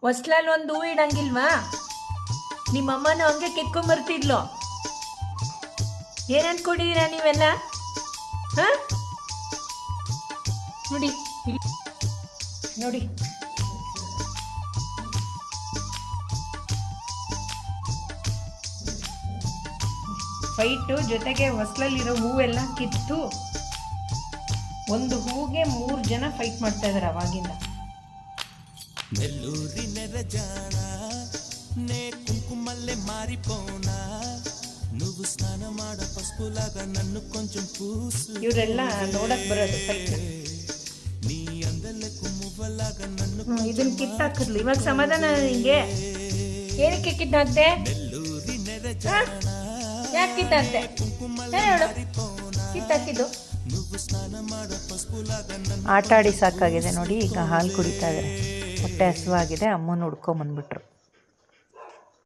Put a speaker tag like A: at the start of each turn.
A: ಹೊಸ್ಲಲ್ಲಿ ಒಂದು ಹೂ ಇಡಂಗಿಲ್ವಾ? ನಿಮ್ಮಮ್ಮನೂ ಹಂಗೆ ಕಿತ್ಕೊಂಬರ್ತಿದ್ಲು. ಏನು ಅನ್ಕೊಂಡಿದ್ದೀರಾ ನೀವೆಲ್ಲ? ಹಾಂ ನೋಡಿ ನೋಡಿ, ಫೈಟು ಜೊತೆಗೆ ಹೊಸ್ಲಲ್ಲಿರೋ ಹೂವೆಲ್ಲ ಕಿತ್ತು ಒಂದು ಹೂಗೆ 3 ಜನ ಫೈಟ್ ಮಾಡ್ತಾ ಇದ್ದಾರೆ ಅವಾಗಿಂದ.
B: నెల్లూరినెర జానా నే కుంకుమల్లె మారిపోనా నువ్వు స్నానమాడ పసుపులాగా నన్ను కొంచెం పూసు.
A: ಇವರೆಲ್ಲ ನೋಡಕ್ ಬರೋದು ಫೈಟ್.
B: నీ అందలకు మువ్వలాగా నన్ను
A: ಇದನ್ನ ಕಿತ್ತಾಕಿರ್ಲಿ. ಇವಾಗ ಸಮಾಧಾನ ನಿಂಗೆ? ಏನಕ್ಕೆ ಕಿತ್ತಾಕ್ದೆ?
B: నెల్లూరినెర జానా
A: ಯಾಕೆ ಕಿತ್ತಾಕ್ದೆ? ಹೇಳು, ಕಿತ್ತಾಕಿದ್ದು.
B: నువ్వు స్నానమాడ పసుపులాగా నన్ను
C: ಆಟ ಆಡಿ ಸಾಕಾಗಿದೆ ನೋಡಿ. ಈಗ ಹಾಲು ಕುಡಿತಾ ಇದ್ದಾರೆ. ಹೊಟ್ಟೆ ಹಸುವಾಗಿದೆ. ಅಮ್ಮನ ಹುಡ್ಕೊಂಬಂದ್ಬಿಟ್ರು.